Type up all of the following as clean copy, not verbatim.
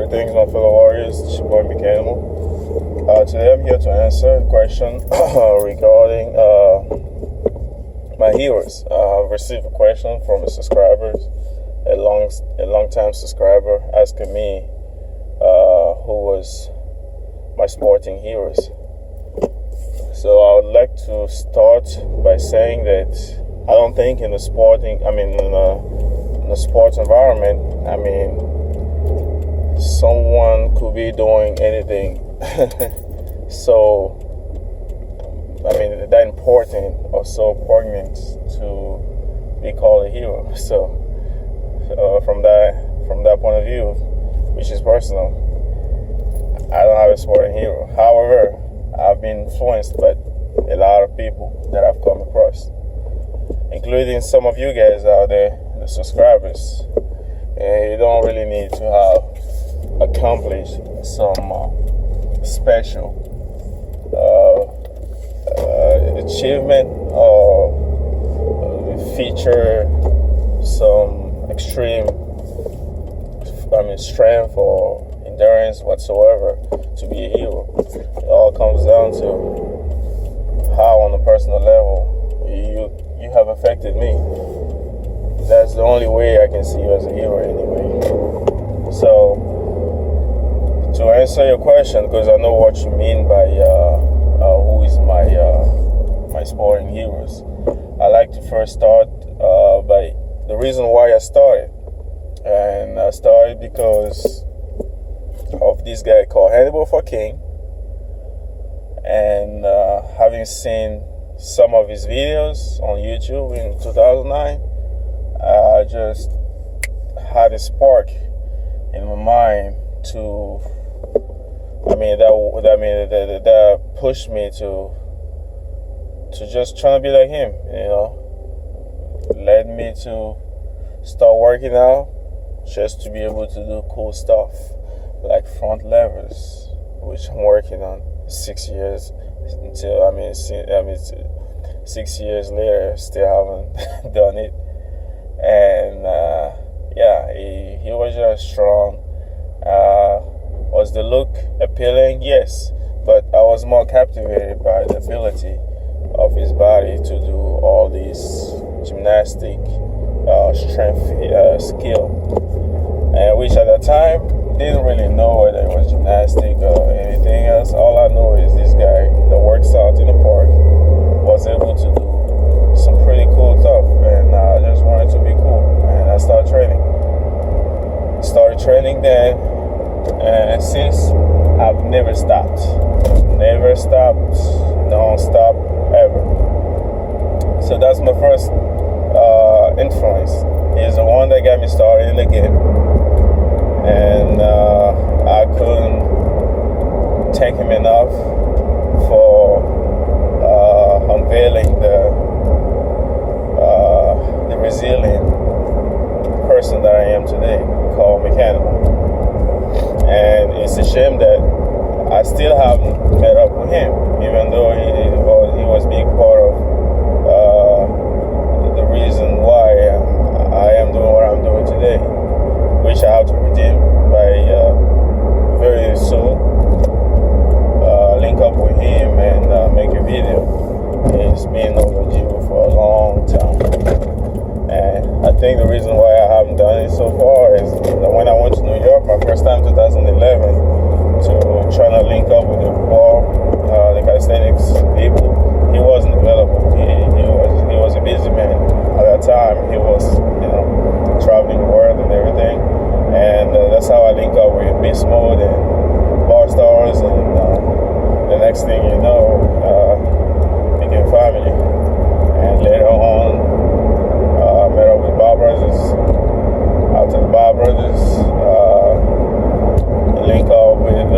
Greetings, my fellow warriors. It's your boy MeCKaNiMALS. Today I'm here to answer a question regarding my heroes. I've received a question from a subscriber, a long-time subscriber, asking me who was my sporting heroes. So I would like to start by saying that I don't think in the sports environment, someone could be doing anything that important or so poignant to be called a hero. So from that point of view, which is personal, I don't have a sporting hero. However, I've been influenced by a lot of people that I've come across, including some of you guys out there, the subscribers. And you don't really need to have accomplished some special achievement or feature some extreme strength or endurance whatsoever to be a hero. It all comes down to how on a personal level you have affected me. That's the only way I can see you as a hero anyway. So to answer your question, because I know what you mean by who is my sporting heroes, I like to first start by the reason why I started. And I started because of this guy called Hannibal for King, and having seen some of his videos on YouTube in 2009, I just had a spark in my mind that pushed me to just trying to be like him, led me to start working out just to be able to do cool stuff like front levers, which I'm working on 6 years until 6 years later, still haven't done it. And he was just strong. Was the look appealing? Yes, but I was more captivated by the ability of his body to do all these gymnastic strength skill, and which at the time didn't really know whether it was gymnastic or anything else. All I know is this guy that works out in the park was able to do some pretty cool stuff, and I just wanted to be cool, and I started training then, and since I've never stopped, don't stop ever. So that's my first influence. He's the one that got me started in the game, and I couldn't thank him enough for unveiling the resilient person that I am today, called MeCKaNiMALS. And it's a shame that I still haven't met up with him, even though he was a big part of the reason why I am doing what I'm doing today, which I have to redeem by very soon. Link up with him and make a video. It's been overdue for a long time, and I think the reason why I haven't done it so far is that when I went to New York my first time, 2011, to try to link up with the calisthenics people, he wasn't available. He was a busy man at that time. He was traveling the world and everything, and that's how I link up with Beast Mode and Bar Stars, and the next thing you know, became family. And later on, met up with Bob Brothers. After the Bob Brothers, link up with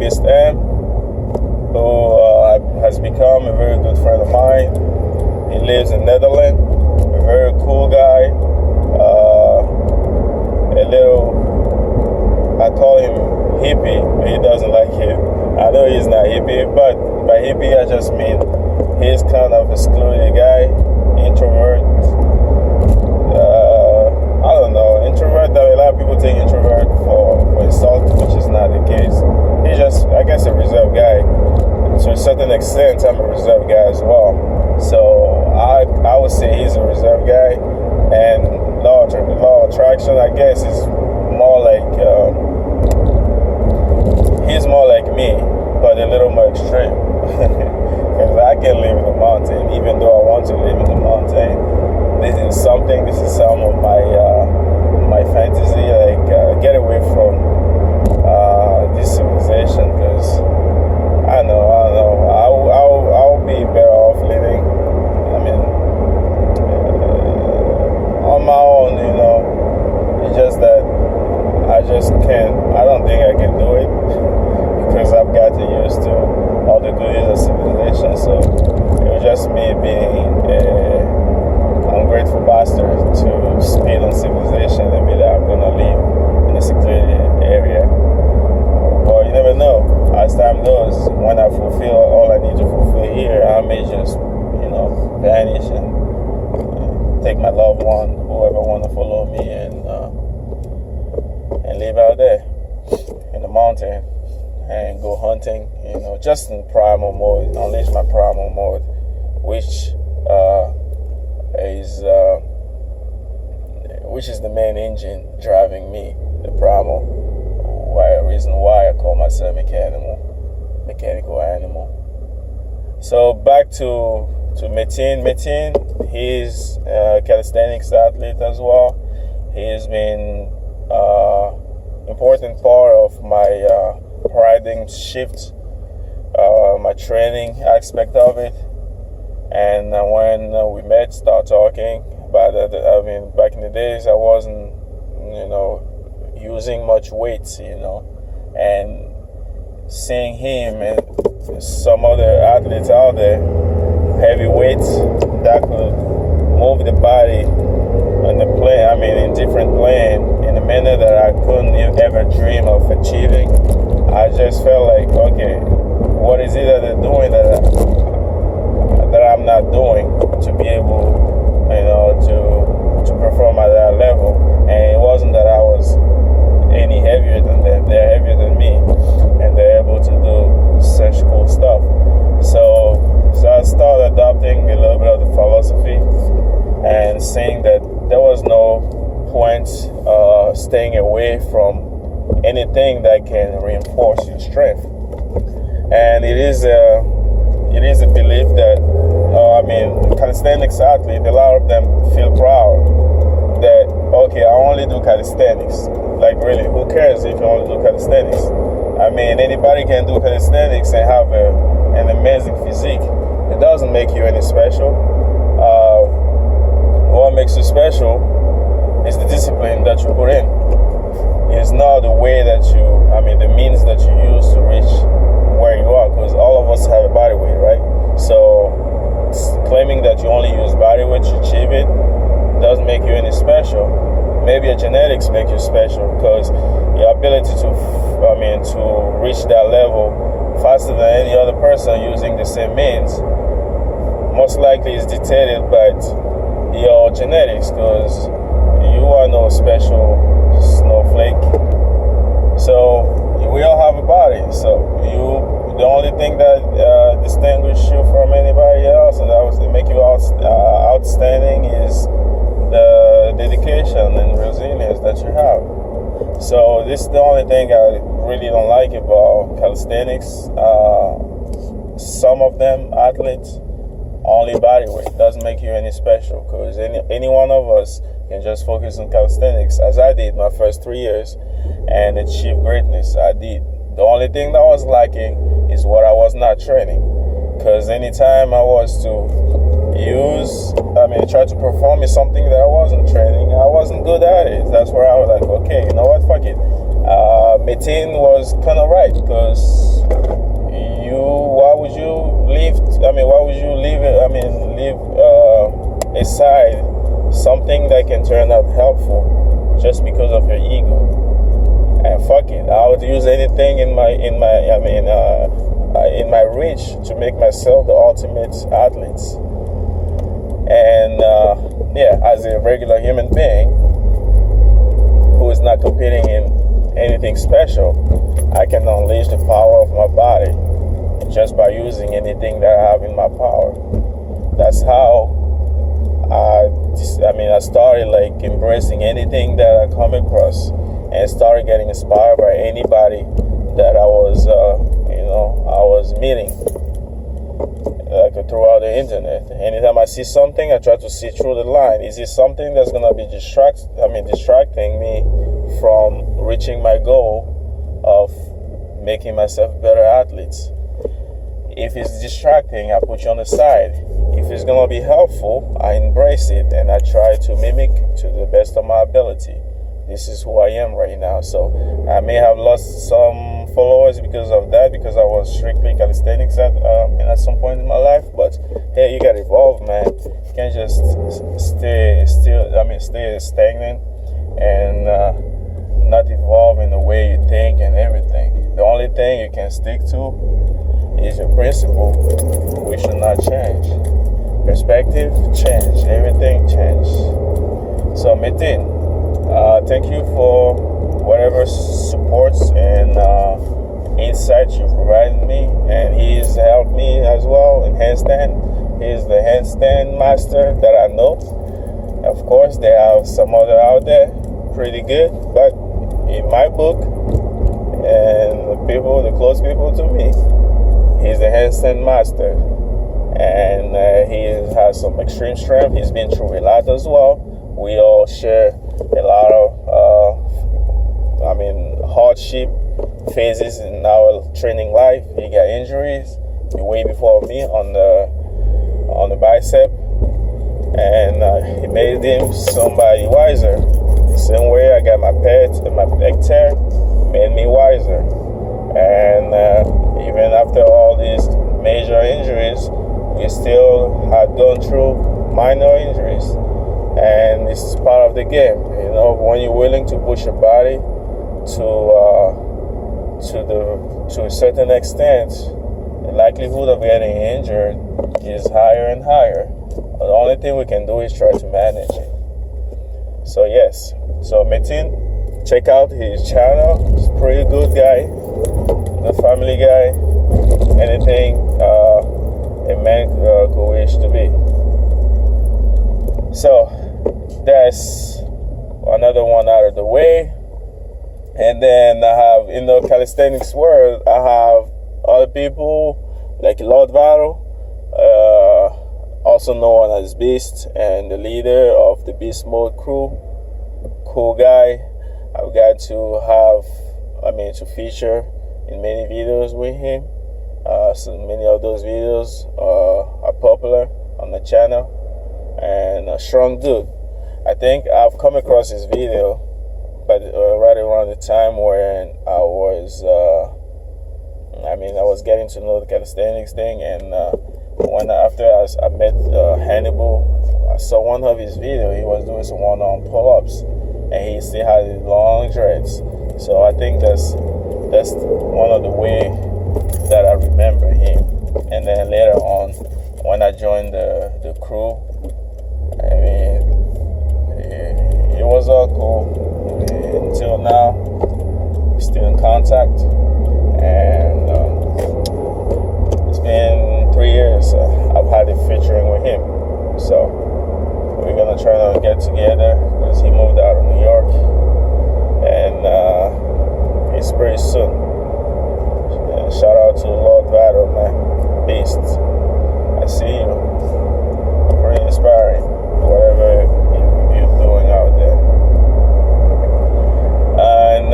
August M, who has become a very good friend of mine. He lives in Netherlands, a very cool guy. I call him hippie, but he doesn't like it. I know he's not hippie, but by hippie I just mean he's kind of a secluded guy, introvert. I don't know, introvert. A lot of people take introvert for insult, which is not the case. He's just, I guess, a reserved guy. To a certain extent, I'm a reserved guy as well. So I would say he's a reserved guy, and law of attraction, I guess, is more like he's more like me, but a little more extreme. Because I can live in the mountain, even though I want to live in the mountain. This is some of my fantasy, like get away from this civilization, because I know, I'll be better off living, I mean, on my own, you know. It's just that I don't think I can do it, because I've gotten used to all the goodies of civilization. So it was just me being ungrateful bastard to speed on civilization and be like, I'm gonna live in a secluded area. But you never know. As time goes, when I fulfill all I need to fulfill here, I may just, you know, vanish and take my loved one, whoever want to follow me, and live out there in the mountain and go hunting, you know, just in primal mode, unleash my primal mode, which is the main engine driving me, the primal. Reason why I call myself mechanical animal. So back to Metin. Metin, he's a calisthenics athlete as well. He's been important part of my paradigm shift, my training aspect of it. And when we met, started talking about it, I mean, back in the days, I wasn't, you know, using much weights, you know, and seeing him and some other athletes out there, heavy weights that could move the body on the plane, I mean, in different plane, in a manner that I couldn't ever dream of achieving. I just felt like, okay, what is it that they're doing that I'm not doing to be able, you know, to perform at that level? And it wasn't that I was any heavier than them. They're heavier than me, and they're able to do such cool stuff. So I started adopting a little bit of the philosophy and saying that there was no point staying away from anything that can reinforce your strength. And it is a belief that calisthenics athletes, a lot of them feel proud that, okay, I only do calisthenics. Like, really, who cares if you only do calisthenics? I mean, anybody can do calisthenics and have an amazing physique. It doesn't make you any special. What makes you special is the discipline that you put in. It's not the way that the means that you use to reach where you are, because all of us have a body weight, right? So claiming that you only use body weight to achieve it doesn't make you any special. Maybe your genetics make you special, because your ability to reach that level faster than any other person using the same means most likely is dictated by your genetics, because you are no special snowflake. So we all have a body. So the only thing that distinguishes you from anybody else, and that was to make you outstanding, is the dedication and resilience that you have. So this is the only thing I really don't like about calisthenics. Some of them athletes only body weight doesn't make you any special, because any one of us can just focus on calisthenics, as I did my first 3 years, and achieve greatness. I did. The only thing that was lacking is what I was not training, because anytime I was to try to perform in something that I wasn't training, I wasn't good at it. That's where I was like, okay, you know what, fuck it. Metin was kind of right, because something that can turn out helpful just because of your ego. And fuck it, I would use anything in my reach to make myself the ultimate athlete. And as a regular human being who is not competing in anything special, I can unleash the power of my body just by using anything that I have in my power. That's how I started like embracing anything that I come across, and started getting inspired by anybody that I was meeting, like throughout the internet. Anytime I see something, I try to see through the line. Is it something that's gonna be distracting me from reaching my goal of making myself a better athlete? If it's distracting, I put you on the side. If it's gonna be helpful, I embrace it and I try to mimic to the best of my ability. This is who I am right now. So I may have lost some followers because of that, because I was strictly calisthenics at some point in my life. But hey, you gotta evolve, man. You can't just stay stagnant and not evolve in the way you think and everything. The only thing you can stick to is your principle, which should not change. Perspective change, everything change. So Metin, thank you for whatever supports and insights you provided me, and he's helped me as well in handstand. He's the handstand master that I know. Of course, there are some other out there pretty good, but in my book and the close people to me, he's the handstand master, and he has some extreme strength. He's been through a lot as well. We all share a lot of hardship phases in our training life. He got injuries way before me on the bicep, and he made him somebody wiser. The same way I got my pec tear, made me wiser. And even after all these major injuries, we still had gone through minor injuries. And it's part of the game, when you're willing to push your body to a certain extent, the likelihood of getting injured is higher and higher. The only thing we can do is try to manage it. So yes, so Metin, check out his channel. He's a pretty good guy, good family guy, anything a man could wish to be. So that's another one out of the way. And then I have, in the calisthenics world, I have other people like Lord Varo, also known as Beast, and the leader of the Beast Mode crew. Cool guy. I've got to feature in many videos with him. So many of those videos are popular on the channel. And a strong dude. I think I've come across his video, but right around the time when I was getting to know the calisthenics thing, and after I met Hannibal, I saw one of his videos. He was doing some one-arm pull-ups, and he still had his long dreads. So I think that's one of the way that I remember him. And then later on, when I joined the crew, it was all cool until now. We're still in contact, and it's been 3 years I've had it featuring with him. So we're gonna try to get together because he moved out of New York, and it's pretty soon. Shout out to Lord Vado, man, Beast. I see you. Pretty inspiring, whatever you're doing out there. And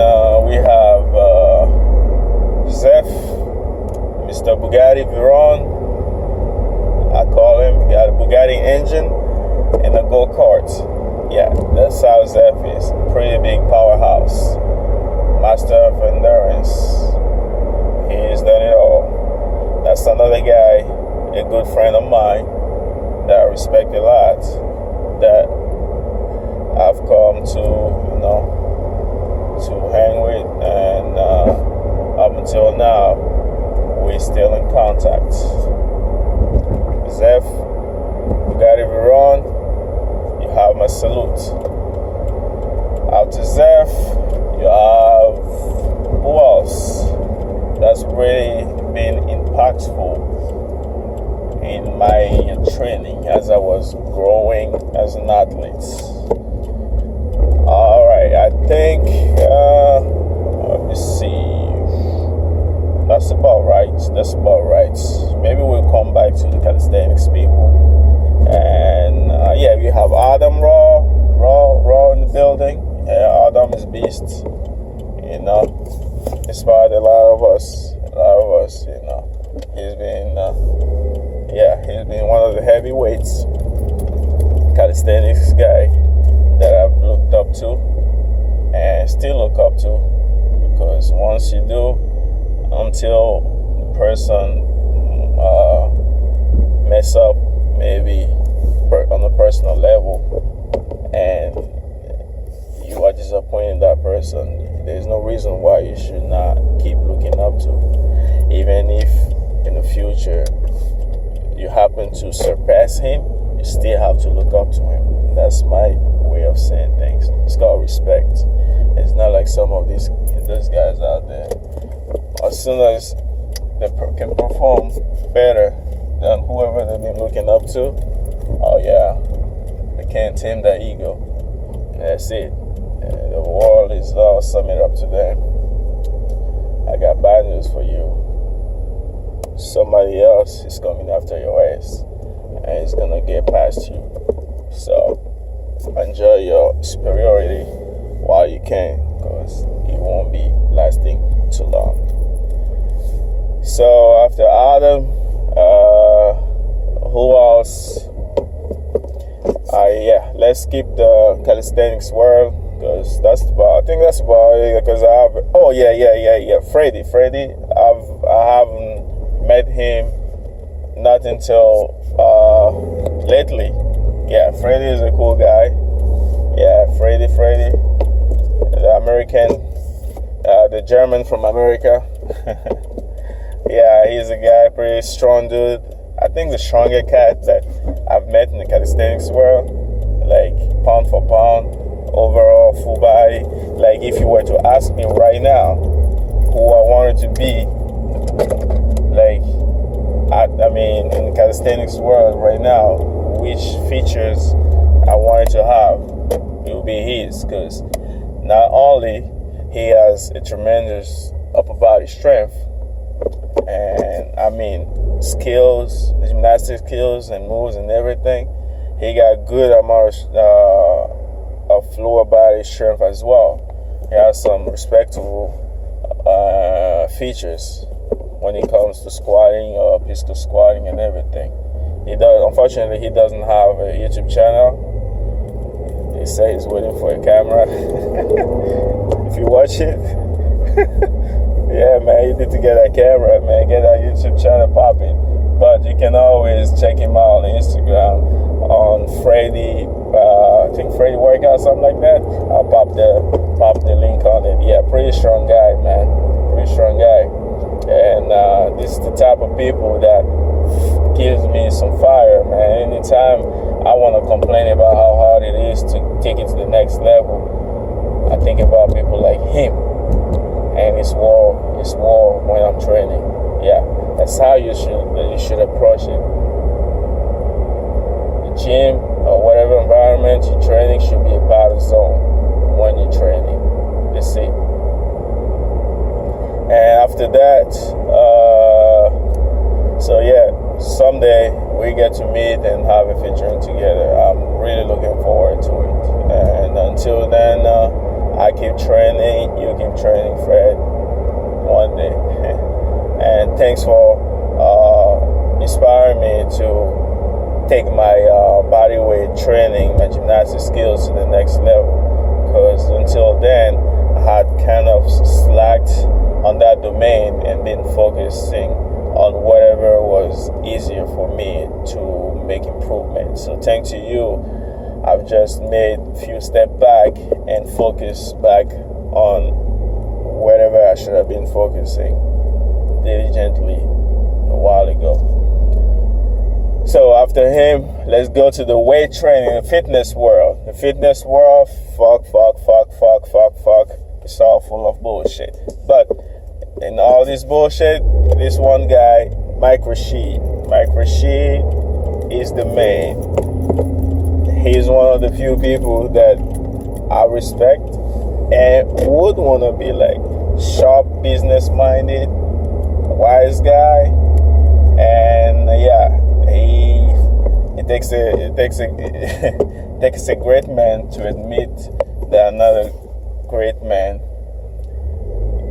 we have Zeph, Mr. Bugatti Veyron. I call him. Got a Bugatti engine and a go-kart. Yeah, that's how Zeph is. Pretty big powerhouse. Master of endurance. He's done it all. That's another guy, a good friend of mine that I respect a lot, that I've come to, to hang with, and up until now, we're still in contact. Zeph, you got it wrong. You have my salute. Out to Zeph, you have who else? That's really been impactful in my training as I was growing as an athlete. All right, I think, let me see. That's about right. Maybe we'll come back to the calisthenics people. And we have Adam Raw in the building. Yeah, Adam is beast. Inspired a lot of us. He's been one of the heavyweights calisthenics guy that I've looked up to and still look up to, because once you do, until the person mess up, maybe on a personal level, and you are disappointing that person, there's no reason why you should not keep looking up to. Even if in the future you happen to surpass him, you still have to look up to him. That's my way of saying things. It's called respect. It's not like some of those guys out there. As soon as they can perform better than whoever they've been looking up to, oh yeah, they can't tame their ego. That's it. The world is all summing up to them. I got bad news for you. Somebody else is coming after your ass, and it's gonna get past you. So enjoy your superiority while you can, because it won't be lasting too long. So after Adam, who else? Let's keep the calisthenics world, because I think that's about it. Because I have, Freddie. I haven't met him not until lately. Yeah, Freddie is a cool guy. Yeah, Freddie, the American, the German from America. Yeah, he's a guy, pretty strong dude. I think the strongest cat that I've met in the calisthenics world, like pound for pound, overall full body. Like if you were to ask me right now who I wanted to be, like in the calisthenics world right now, which features I wanted to have, it would be his, because not only he has a tremendous upper body strength, and skills, gymnastic skills and moves and everything, he got good amount of lower body strength as well. He has some respectable features when it comes to squatting or pistol squatting and everything. Unfortunately, he doesn't have a YouTube channel. He says he's waiting for a camera. If you watch it, yeah, man, you need to get that camera, man. Get that YouTube channel popping. But you can always check him out on Instagram on Freddie. I think Freddie Workout, something like that. I'll pop the link on it. Yeah, pretty strong guy, man. Pretty strong guy. And this is the type of people that gives me some fire, man. Anytime I want to complain about how hard it is to take it to the next level, I think about people like him. And it's war when I'm training. Yeah, that's how you should approach it. The gym or whatever environment you're training should be a battle zone when you're training. That's it. And after that, someday we get to meet and have a featuring together. I'm really looking forward to it. And until then, I keep training, you keep training, Fred, one day. And thanks for inspiring me to take my body weight training, my gymnastic skills to the next level. Because until then, I had kind of slacked on that domain and been focusing on whatever was easier for me to make improvements. So thanks to you I've just made a few steps back and focused back on wherever I should have been focusing diligently a while ago. So after him, let's go to the weight training, the fitness world. The fitness world, fuck. It's all full of bullshit. But in all this bullshit, this one guy, Mike Rashid is the man. He's one of the few people that I respect and would want to be like sharp, business-minded, wise guy. And it takes a great man to admit that another great man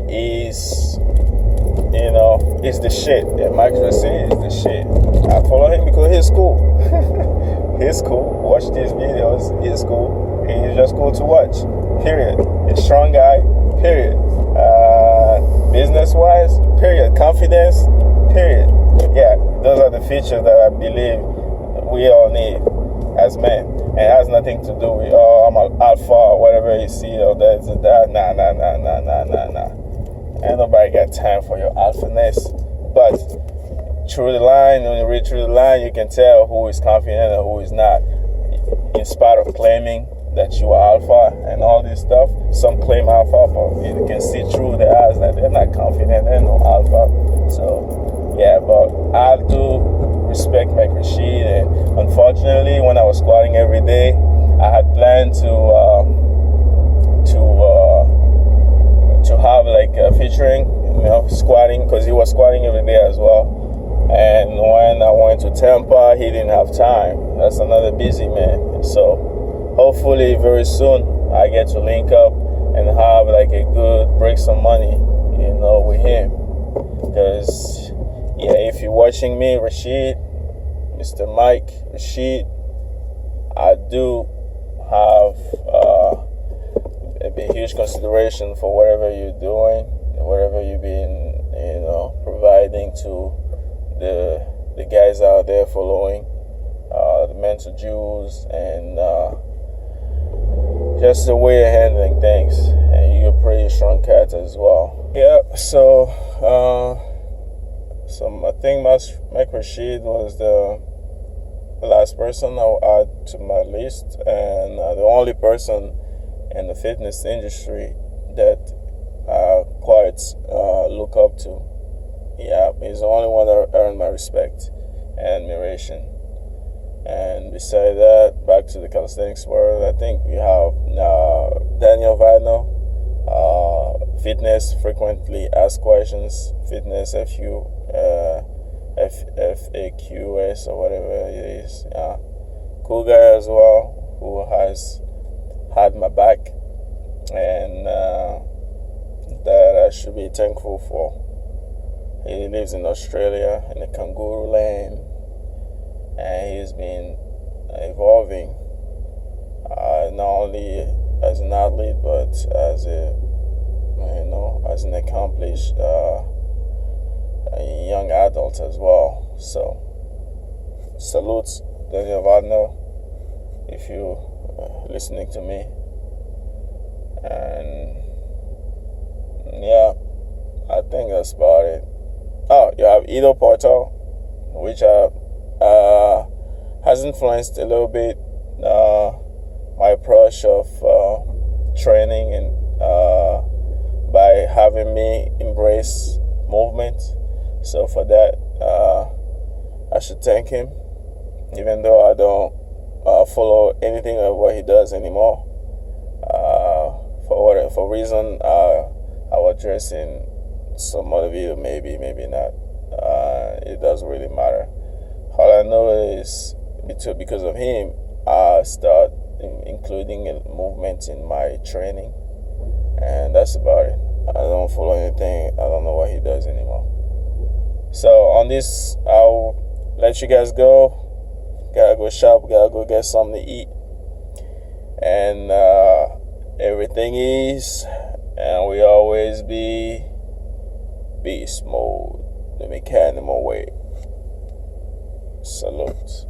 is the shit. And Mike Rashid is the shit. I follow him because he's cool. He's cool. Watch these videos. He's cool. He's just cool to watch. Period. He's a strong guy. Period. Business-wise. Period. Confidence. Period. Yeah, those are the features that I believe we all need as men. And it has nothing to do with, I'm an alpha or whatever you see, or that. Nah. Ain't nobody got time for your alphaness. But through the line, when you read through the line, you can tell who is confident and who is not. In spite of claiming that you are alpha and all this stuff, some claim alpha, but you can see through their eyes that they're not confident, they're no alpha. So, yeah, but I do respect Mike Rashid, and unfortunately, when I was squatting every day, I had planned to have like featuring, squatting, because he was squatting every day as well. And when I went to Tampa, he didn't have time. That's another busy man. So hopefully very soon I get to link up and have like a good break some money, with him. Because if you're watching me, Rashid, Mr. Mike Rashid, I do have a huge consideration for whatever you're doing, whatever you've been, providing to the guys out there following the mental Jews, and just the way you're handling things. And you're a pretty strong cat as well. Yeah, so I think Mike Rashid was the last person I'll add to my list, and the only person in the fitness industry that I quite look up to. Yeah, he's the only one that earned my respect and admiration. And beside that, back to the calisthenics world, I think we have Daniel Vino, fitness frequently asked questions, fitness FAQs or whatever it is. Cool guy as well, who has had my back, and that I should be thankful for. He lives in Australia, in the kangaroo land, and he's been evolving, not only as an athlete, but as an accomplished young adult as well. So, salutes, Daniel Wagner, if you listening to me. And yeah, I think that's about it. Oh, you have Ido Portal, which has influenced a little bit my approach of training, and by having me embrace movement. So for that, I should thank him, even though I don't follow anything of what he does anymore. For reason I will address in some other video, maybe not. It doesn't really matter. All I know is because of him, I start including movement in my training, and that's about it. I don't follow anything. I don't know what he does anymore. So on this, I'll let you guys go. Gotta go shop, gotta go get something to eat. And everything is, and we always be beast mode, the mechanical way. Salute.